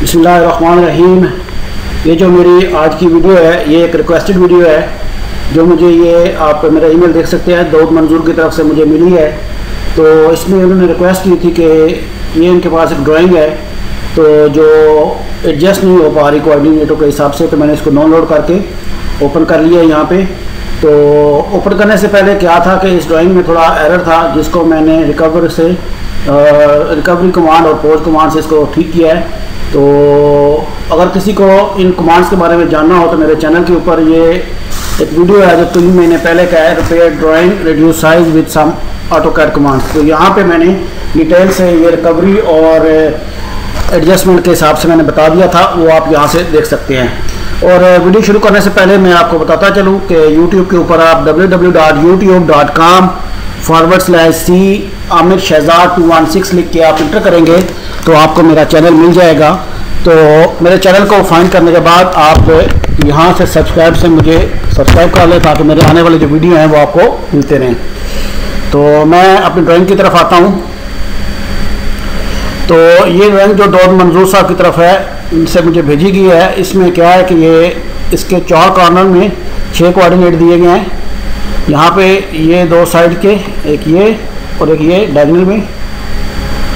बिस्मिल्लाहिर्रहमानिर्रहीम। ये जो मेरी आज की वीडियो है ये एक रिक्वेस्टेड वीडियो है जो मुझे ये आप मेरा ईमेल देख सकते हैं दाऊद मंजूर की तरफ से मुझे मिली है। तो इसमें उन्होंने रिक्वेस्ट की थी कि ये इनके पास एक ड्राइंग है तो जो एडजस्ट नहीं हो पा रही कोऑर्डिनेटर के हिसाब से, तो मैंने इसको डाउनलोड करके ओपन कर लिया है यहाँ पे। तो ओपन करने से पहले क्या था कि इस ड्राइंग में थोड़ा एरर था जिसको मैंने रिकवरी कमांड और पोज कमांड से इसको ठीक किया है। तो अगर किसी को इन कमांड्स के बारे में जानना हो तो मेरे चैनल के ऊपर ये एक वीडियो है जो 3 महीने पहले का है, repair drawing reduce size with some AutoCAD commands. तो यहाँ पे मैंने डिटेल से ये रिकवरी और एडजस्टमेंट के हिसाब से मैंने बता दिया था, वो आप यहाँ से देख सकते हैं। और वीडियो शुरू करने से पहले मैं आपको बताता चलूँ कि YouTube के ऊपर आप www.youtube.com/C आमिर शहजाद 216 लिख के आप इंटर करेंगे तो आपको मेरा चैनल मिल जाएगा। तो मेरे चैनल को फाइंड करने के बाद आप यहाँ से सब्सक्राइब से मुझे सब्सक्राइब कर लें ताकि मेरे आने वाले जो वीडियो हैं वो आपको मिलते रहें। तो मैं अपनी ड्राइंग की तरफ आता हूँ। तो ये ड्राइंग जो दाऊद मंजूर साहब की तरफ है इनसे मुझे भेजी गई है। इसमें क्या है कि ये इसके 4 कॉर्नर में 6 कोऑर्डिनेट दिए गए हैं। यहाँ पे ये 2 साइड के, एक ये और एक ये डायगोनल में।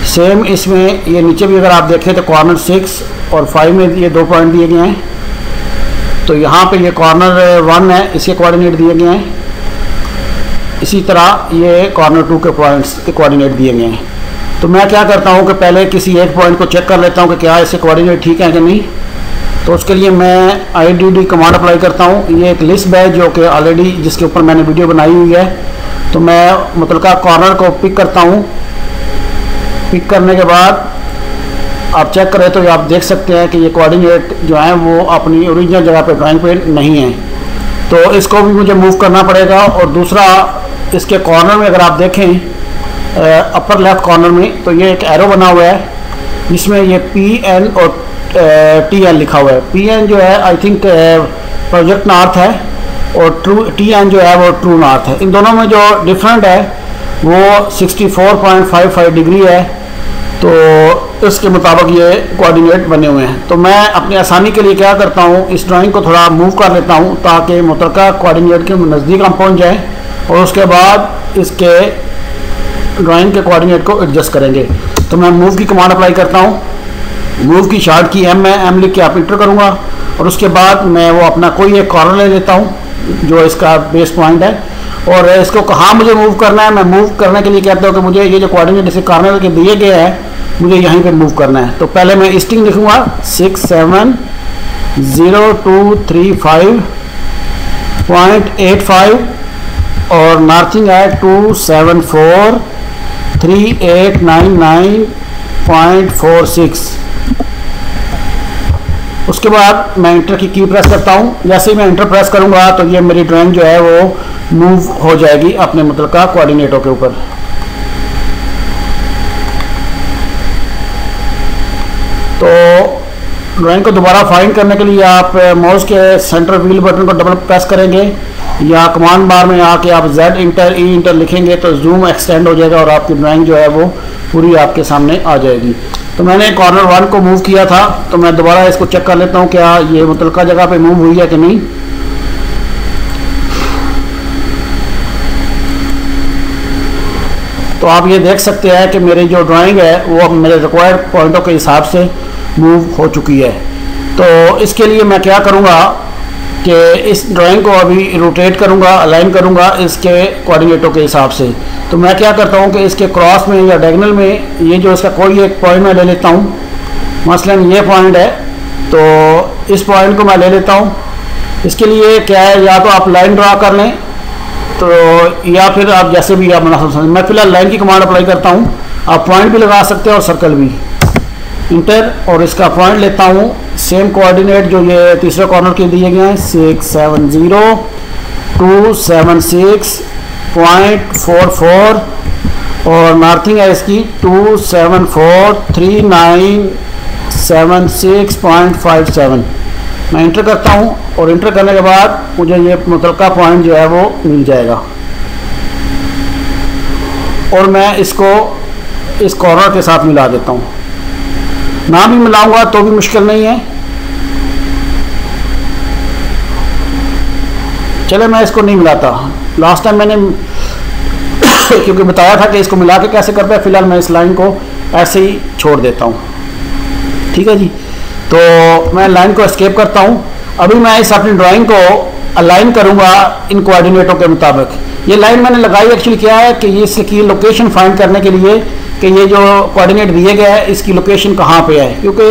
सेम इसमें ये नीचे भी अगर आप देखें तो कॉर्नर 6 और 5 में ये 2 पॉइंट दिए गए हैं। तो यहाँ पे ये कॉर्नर 1 है, इसके कोऑर्डिनेट दिए गए हैं। इसी तरह ये कॉर्नर 2 के पॉइंट्स के कोऑर्डिनेट दिए गए हैं। तो मैं क्या करता हूँ कि पहले किसी एक पॉइंट को चेक कर लेता हूँ कि क्या इसके कोऑर्डिनेट ठीक है कि नहीं। तो उसके लिए मैं IDD कमांड अप्लाई करता हूँ। ये एक लिस्ट है जो कि ऑलरेडी जिसके ऊपर मैंने वीडियो बनाई हुई है। तो मैं मुतलका कॉर्नर को पिक करता हूँ। पिक करने के बाद आप चेक करें तो आप देख सकते हैं कि ये कोऑर्डिनेट जो है वो अपनी ओरिजिनल जगह पे ड्राइंग पे नहीं है। तो इसको भी मुझे मूव करना पड़ेगा। और दूसरा इसके कॉर्नर में अगर आप देखें अपर लेफ्ट कॉर्नर में तो ये एक एरो बना हुआ है जिसमें ये PN और TN लिखा हुआ है। PN जो है आई थिंक प्रोजेक्ट नॉर्थ है और TN जो है वो ट्रू नॉर्थ है। इन दोनों में जो डिफरेंट है वो 64.55 डिग्री है। तो इसके मुताबिक ये कोऑर्डिनेट बने हुए हैं। तो मैं अपनी आसानी के लिए क्या करता हूँ, इस ड्राइंग को थोड़ा मूव कर लेता हूँ ताकि मुतलका कोऑर्डिनेट के नज़दीक हम पहुँच जाए और उसके बाद इसके ड्राइंग के कोऑर्डिनेट को एडजस्ट करेंगे। तो मैं मूव की कमांड अप्लाई करता हूँ। मूव की शॉर्ट की M है, M लिख के आप इंटर करूँगा और उसके बाद मैं वो अपना कोई एक कॉर्नर ले लेता हूँ जो इसका बेस पॉइंट है। और इसको कहाँ मुझे मूव करना है, मैं मूव करने के लिए कहता हूँ कि मुझे ये जो कोऑर्डिनेट इसे कॉर्नर के दिए गए हैं मुझे यहीं पे मूव करना है। तो पहले मैं ईस्टिंग लिखूँगा 670235.85 और नॉर्थिंग है 2743899.46। उसके बाद मैं इंटर की प्रेस करता हूँ। जैसे ही मैं इंटर प्रेस करूँगा तो ये मेरी ड्राइंग जो है वो मूव हो जाएगी अपने मुतलका कोऑर्डिनेटों के ऊपर। तो ड्राइंग को दोबारा फाइंड करने के लिए आप माउस के सेंटर व्हील बटन को डबल प्रेस करेंगे या कमांड बार में आके आप Z इंटर E इंटर लिखेंगे तो जूम एक्सटेंड हो जाएगा और आपकी ड्राइंग जो है वो पूरी आपके सामने आ जाएगी। तो मैंने कॉर्नर 1 को मूव किया था तो मैं दोबारा इसको चेक कर लेता हूँ क्या ये मुतलका जगह पे मूव हुई है कि नहीं। तो आप ये देख सकते हैं कि मेरी जो ड्राइंग है वो मेरे रिक्वायर्ड पॉइंटों के हिसाब से मूव हो चुकी है। तो इसके लिए मैं क्या करूँगा कि इस ड्राइंग को अभी रोटेट करूँगा, अलाइन करूँगा इसके कोऑर्डिनेटों के हिसाब से। तो मैं क्या करता हूँ कि इसके क्रॉस में या डायगोनल में ये जो इसका कोई एक पॉइंट मैं ले लेता हूँ। मसलन ये पॉइंट है तो इस पॉइंट को मैं ले लेता हूँ। इसके लिए क्या है, या तो आप लाइन ड्रा कर लें तो या फिर आप जैसे भी आप मुनासिब समझें। मैं फिलहाल लाइन की कमांड अप्लाई करता हूँ। आप पॉइंट भी लगा सकते हैं और सर्कल भी। इंटर और इसका पॉइंट लेता हूँ। सेम कोऑर्डिनेट जो ये तीसरे कॉर्नर के दिए गए हैं 670236.44 और नॉर्थिंग है इसकी 2743976.57। मैं इंटर करता हूँ और इंटर करने के बाद मुझे ये मुतलका पॉइंट जो है वो मिल जाएगा और मैं इसको इस कॉर्नर के साथ मिला देता हूँ। ना भी मिलाऊंगा तो भी मुश्किल नहीं है। चले मैं इसको नहीं मिलाता, लास्ट टाइम मैंने क्योंकि बताया था कि इसको मिला के कैसे करते हैं। फिलहाल मैं इस लाइन को ऐसे ही छोड़ देता हूँ, ठीक है जी। तो मैं लाइन को एस्केप करता हूँ। अभी मैं इस अपनी ड्राइंग को अलाइन करूँगा इन कोऑर्डिनेटों के मुताबिक। ये लाइन मैंने लगाई एक्चुअली क्या है कि ये इसकी लोकेशन फाइंड करने के लिए कि ये जो कोऑर्डिनेट दिए गए हैं इसकी लोकेशन कहाँ पे है, क्योंकि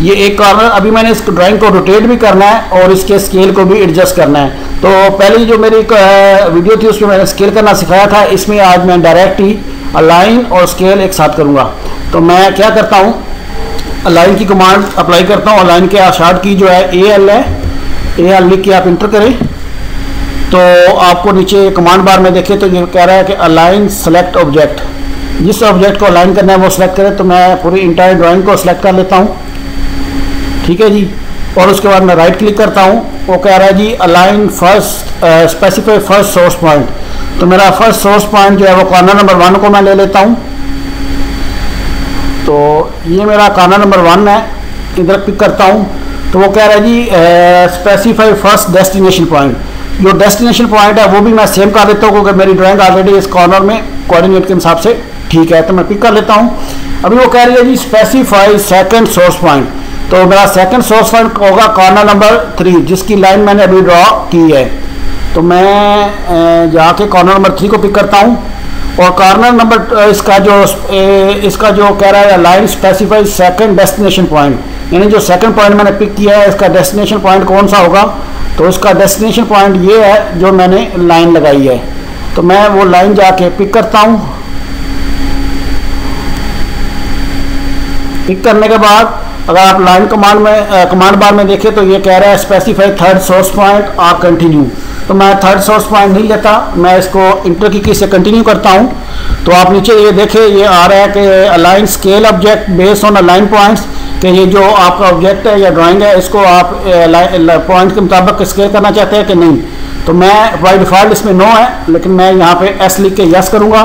ये एक कॉर्नर अभी मैंने इस ड्राइंग को रोटेट भी करना है और इसके स्केल को भी एडजस्ट करना है। तो पहले जो मेरी वीडियो थी उसमें मैंने स्केल करना सिखाया था, इसमें आज मैं डायरेक्ट ही अलाइन और स्केल एक साथ करूँगा। तो मैं क्या करता हूँ, अलाइन की कमांड अप्लाई करता हूँ। अलाइन के शॉर्ट की जो है AL है, AL लिख के आप इंटर करें तो आपको नीचे कमांड बार में देखें तो ये कह रहा है कि अलाइन सेलेक्ट ऑब्जेक्ट, जिस ऑब्जेक्ट को अलाइन करना है वो सिलेक्ट करें। तो मैं पूरी इंटायर ड्राइंग को सिलेक्ट कर लेता हूँ, ठीक है जी। और उसके बाद मैं राइट क्लिक करता हूँ, वो कह रहा है जी align first specify first source point. तो मेरा फर्स्ट सोर्स पॉइंट जो है वो कॉर्नर नंबर 1 को मैं ले लेता हूँ। तो ये मेरा कॉर्नर नंबर 1 है, इधर पिक करता हूँ। तो वो कह रहा है जी स्पेसिफाई फर्स्ट डेस्टिनेशन पॉइंट। जो डेस्टिनेशन पॉइंट है वो भी मैं सेम कर देता हूँ क्योंकि मेरी ड्राइंग ऑलरेडी इस कॉर्नर में कोऑर्डिनेट के हिसाब से ठीक है। तो मैं पिक कर लेता हूँ। अभी वो कह रही है जी स्पेसिफाई सेकंड सोर्स पॉइंट। तो मेरा सेकंड सोर्स पॉइंट होगा कॉर्नर नंबर 3, जिसकी लाइन मैंने अभी ड्रॉ की है। तो मैं जाके कॉर्नर नंबर 3 को पिक करता हूँ और कॉर्नर नंबर इसका जो कह रहा है line specify second destination point, यानी जो सेकंड पॉइंट मैंने पिक किया है इसका डेस्टिनेशन पॉइंट कौन सा होगा। तो उसका डेस्टिनेशन पॉइंट ये है जो मैंने लाइन लगाई है। तो मैं वो लाइन जाके पिक करता हूँ। पिक करने के बाद अगर आप लाइन कमांड बार में देखें तो ये कह रहा है स्पेसिफाई थर्ड सोर्स पॉइंट और कंटिन्यू। तो मैं थर्ड सोर्स पॉइंट नहीं लेता, मैं इसको इंटर की से कंटिन्यू करता हूँ। तो आप नीचे ये देखें ये आ रहा है कि align scale object based on align points, कि ये जो आपका ऑब्जेक्ट है या ड्राइंग है इसको आप पॉइंट के मुताबिक स्केल करना चाहते हैं कि नहीं। तो मैं बाय डिफ़ॉल्ट इसमें नो है, लेकिन मैं यहाँ पे एस लिख के यस करूँगा।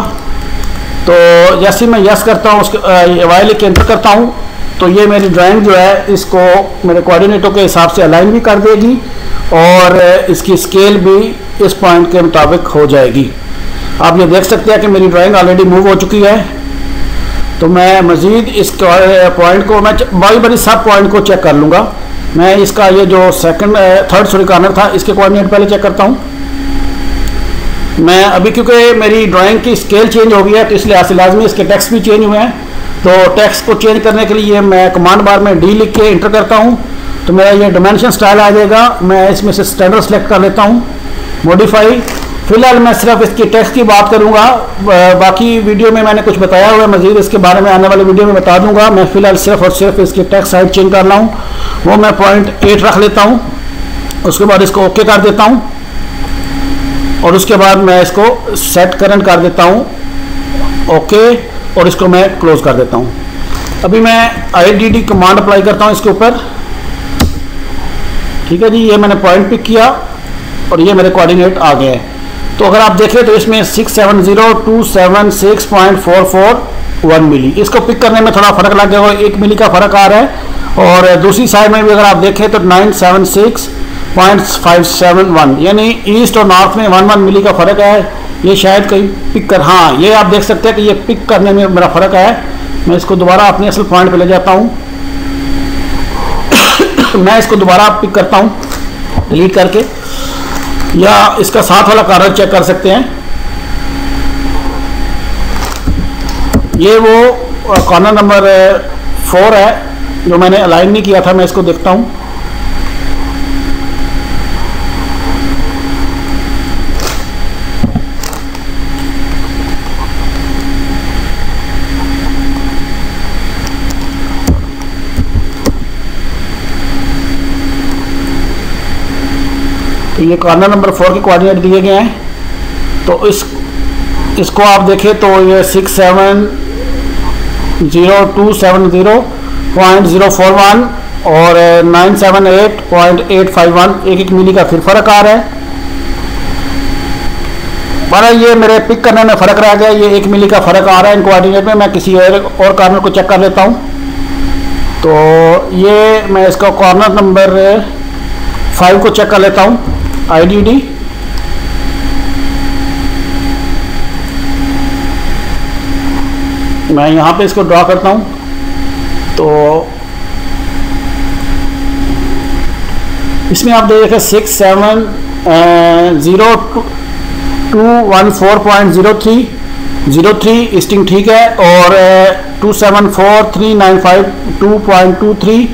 तो जैसे मैं यस करता हूँ उसके वाई लिख के एंटर करता हूँ तो ये मेरी ड्राइंग जो है इसको मेरे कोऑर्डिनेटों के हिसाब से अलाइन भी कर देगी और इसकी स्केल भी इस पॉइंट के मुताबिक हो जाएगी। आप ये देख सकते हैं कि मेरी ड्राइंग ऑलरेडी मूव हो चुकी है। तो मैं मज़ीद इस पॉइंट को मैं बड़ी सब पॉइंट को चेक कर लूँगा। मैं इसका ये जो थर्ड कॉर्नर था इसके कोऑर्डिनेट पहले चेक करता हूँ। मैं अभी क्योंकि मेरी ड्राइंग की स्केल चेंज हो गई है तो इसलिए ऐसे लाजमी इसके टेक्स्ट भी चेंज हुए हैं। तो टेक्स्ट को चेंज करने के लिए मैं कमांड बार में डी लिख के इंटर करता हूँ तो मेरा ये डायमेंशन स्टाइल आ जाएगा। मैं इसमें से स्टैंडर्ड सेलेक्ट कर लेता हूँ, मॉडिफाई। फिलहाल मैं सिर्फ इसकी टेक्स्ट की बात करूँगा, बाकी वीडियो में मैंने कुछ बताया हुआ है, मज़ीद इसके बारे में आने वाले वीडियो में बता दूँगा। मैं फिलहाल सिर्फ और सिर्फ इसकी टेक्स्ट साइड चेंज कर रहा हूँ, वो मैं पॉइंट 8 रख लेता हूँ। उसके बाद इसको ओके कर देता हूँ और उसके बाद मैं इसको सेट करंट कर देता हूँ ओके, और इसको मैं क्लोज कर देता हूँ। अभी मैं IDD कमांड अप्लाई करता हूँ इसके ऊपर, ठीक है जी। ये मैंने पॉइंट पिक किया और ये मेरे कोऑर्डिनेट आ गए हैं। तो अगर आप देखें तो इसमें 670,276.441 मिली, इसको पिक करने में थोड़ा फ़र्क लग गया हो, 1 मिली का फ़र्क आ रहा है। और दूसरी साइड में भी अगर आप देखें तो 976.571, यानी ईस्ट और नॉर्थ में 1 मिली का फ़र्क है। ये शायद कहीं पिक कर, हाँ ये आप देख सकते हैं कि ये पिक करने में मेरा फ़र्क है। मैं इसको दोबारा अपने असल पॉइंट पे ले जाता हूँ मैं इसको दोबारा पिक करता हूँ डिलीट करके, या इसका साथ वाला कॉर्नर चेक कर सकते हैं। ये वो कॉर्नर नंबर 4 है जो मैंने अलाइन नहीं किया था। मैं इसको देखता हूँ, तो ये कॉर्नर नंबर 4 के कोऑर्डिनेट दिए गए हैं। तो इसको आप देखें तो ये 670,270.041 और 978.851, 1 मिली का फिर फ़र्क आ रहा है। पर ये मेरे पिक करने में फ़र्क रह गया, ये 1 मिली का फ़र्क आ रहा है इन कोऑर्डिनेट में। मैं किसी और कॉर्नर को चेक कर लेता हूँ। तो ये मैं इसका कॉर्नर नंबर 5 को चेक कर लेता हूँ, IDD। मैं यहाँ पे इसको ड्रॉ करता हूँ। तो इसमें आप देखें 6702104.03 स्टिंग ठीक है, और 2743952.23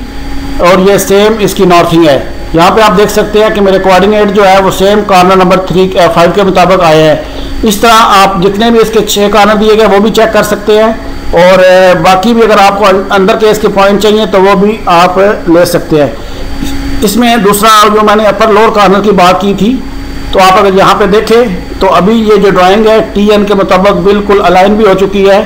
और ये सेम इसकी नॉर्थिंग है। यहाँ पे आप देख सकते हैं कि मेरे कोऑर्डिनेट जो है वो सेम कॉर्नर नंबर 5 के मुताबिक आए हैं। इस तरह आप जितने भी इसके 6 कॉर्नर दिए गए वो भी चेक कर सकते हैं, और बाकी भी अगर आपको अंदर के इसके पॉइंट चाहिए तो वो भी आप ले सकते हैं। इसमें दूसरा जो मैंने अपर लोअर कॉर्नर की बात की थी, तो आप अगर यहाँ पे देखें तो अभी ये जो ड्राइंग है TN के मुताबिक बिल्कुल अलाइन भी हो चुकी है।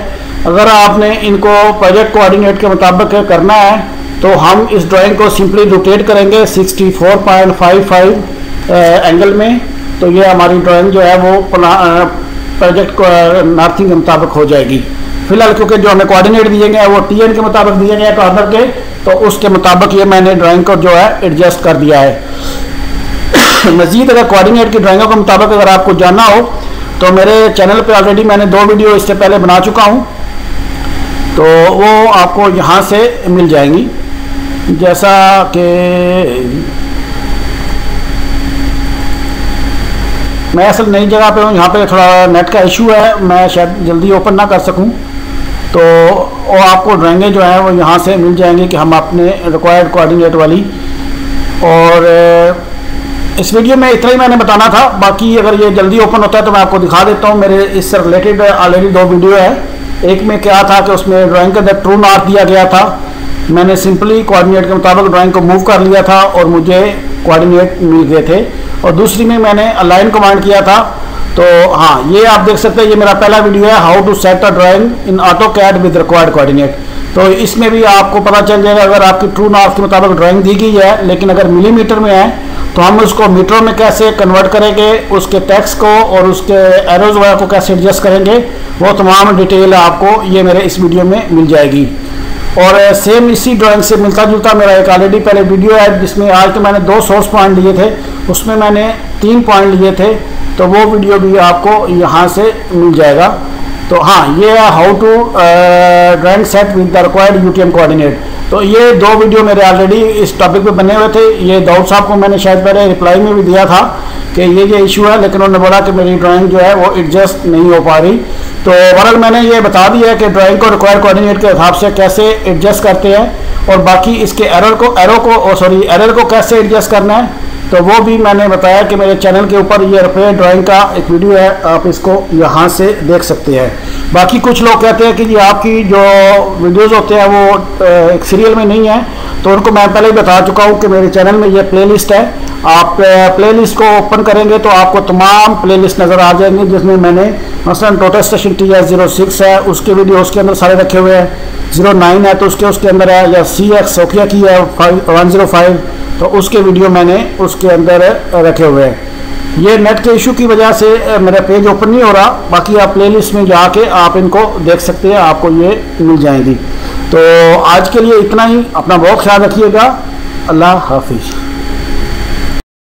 अगर आपने इनको प्रोजेक्ट कोऑर्डिनेट के मुताबिक करना है तो हम इस ड्राइंग को सिंपली रोटेट करेंगे 64.55 एंगल में, तो ये हमारी ड्राइंग जो है वो प्रोजेक्ट को नॉर्थिंग के मुताबिक हो जाएगी। फिलहाल क्योंकि जो हमें कोऑर्डिनेट दिए गए हैं वो TN के मुताबिक दिए गए हैं कॉर्नर के, तो उसके मुताबिक ये मैंने ड्राइंग को जो है एडजस्ट कर दिया है। मज़ीद अगर कोऑर्डिनेट की ड्राइंगों के मुताबिक अगर आपको जानना हो तो मेरे चैनल पे ऑलरेडी मैंने 2 वीडियो इससे पहले बना चुका हूँ, तो वो आपको यहाँ से मिल जाएंगी। जैसा कि मैं असल नई जगह पे हूँ, यहाँ पे थोड़ा नेट का इशू है, मैं शायद जल्दी ओपन ना कर सकूँ, तो वो आपको ड्राइंगें जो है वो यहाँ से मिल जाएंगी कि हम अपने रिक्वायर्ड कोऑर्डिनेट वाली। और इस वीडियो में इतना ही मैंने बताना था, बाकी अगर ये जल्दी ओपन होता है तो मैं आपको दिखा देता हूँ। मेरे इससे रिलेटेड ऑलरेडी 2 वीडियो है। एक में क्या था कि उसमें ड्राइंग के अंदर ट्रू नॉर्थ दिया गया था, मैंने सिंपली कोऑर्डिनेट के मुताबिक ड्राइंग को मूव कर लिया था और मुझे कोऑर्डिनेट मिल गए थे। और दूसरी में मैंने अलाइन कमांड किया था। तो हाँ, ये आप देख सकते हैं, ये मेरा पहला वीडियो है, how to set a drawing in AutoCAD with required coordinate. तो इसमें भी आपको पता चल जाएगा अगर आपकी ट्रू नॉर्थ के मुताबिक ड्राइंग दी गई है, लेकिन अगर मिलीमीटर में है तो हम उसको मीटर में कैसे कन्वर्ट करेंगे, उसके टेक्स्ट को और उसके एरोज वगैरह को कैसे एडजस्ट करेंगे, वो तमाम डिटेल आपको ये मेरे इस वीडियो में मिल जाएगी। और सेम इसी ड्राइंग से मिलता जुलता मेरा एक ऑलरेडी पहले वीडियो है जिसमें आज तो मैंने 2 सोर्स पॉइंट लिए थे, उसमें मैंने 3 पॉइंट लिए थे, तो वो वीडियो भी आपको यहाँ से मिल जाएगा। तो हाँ, ये है how to drawing set with the required UTM coordinate. तो ये 2 वीडियो मेरे ऑलरेडी इस टॉपिक पे बने हुए थे। ये दाऊद साहब को मैंने शायद पहले रिप्लाई में भी दिया था कि ये इशू है, लेकिन उन्होंने बोला कि मेरी ड्राइंग जो है वो एडजस्ट नहीं हो पा रही। तो ओवरऑल मैंने ये बता दिया है कि ड्राइंग को रिक्वायर्ड कोऑर्डिनेट के हिसाब से कैसे एडजस्ट करते हैं, और बाकी इसके एरर को कैसे एडजस्ट करना है तो वो भी मैंने बताया कि मेरे चैनल के ऊपर ये रिपेयर ड्राइंग का एक वीडियो है, आप इसको यहाँ से देख सकते हैं। बाकी कुछ लोग कहते हैं कि जी आपकी जो वीडियोस होते हैं वो एक सीरियल में नहीं है, तो उनको मैं पहले ही बता चुका हूँ कि मेरे चैनल में ये प्लेलिस्ट है। आप प्लेलिस्ट को ओपन करेंगे तो आपको तमाम प्लेलिस्ट नज़र आ जाएंगे, जिसमें मैंने मसलन टोटल स्टेशन TS06 है, उसके वीडियो उसके अंदर सारे रखे हुए हैं। 09 है तो उसके अंदर है, या CX सोकिया की है 105, तो उसके वीडियो मैंने उसके अंदर रखे हुए हैं। ये नेट के इशू की वजह से मेरा पेज ओपन नहीं हो रहा, बाकी आप प्लेलिस्ट में जाके आप इनको देख सकते हैं, आपको ये मिल जाएंगी। तो आज के लिए इतना ही, अपना बहुत ख्याल रखिएगा, अल्लाह हाफिज़।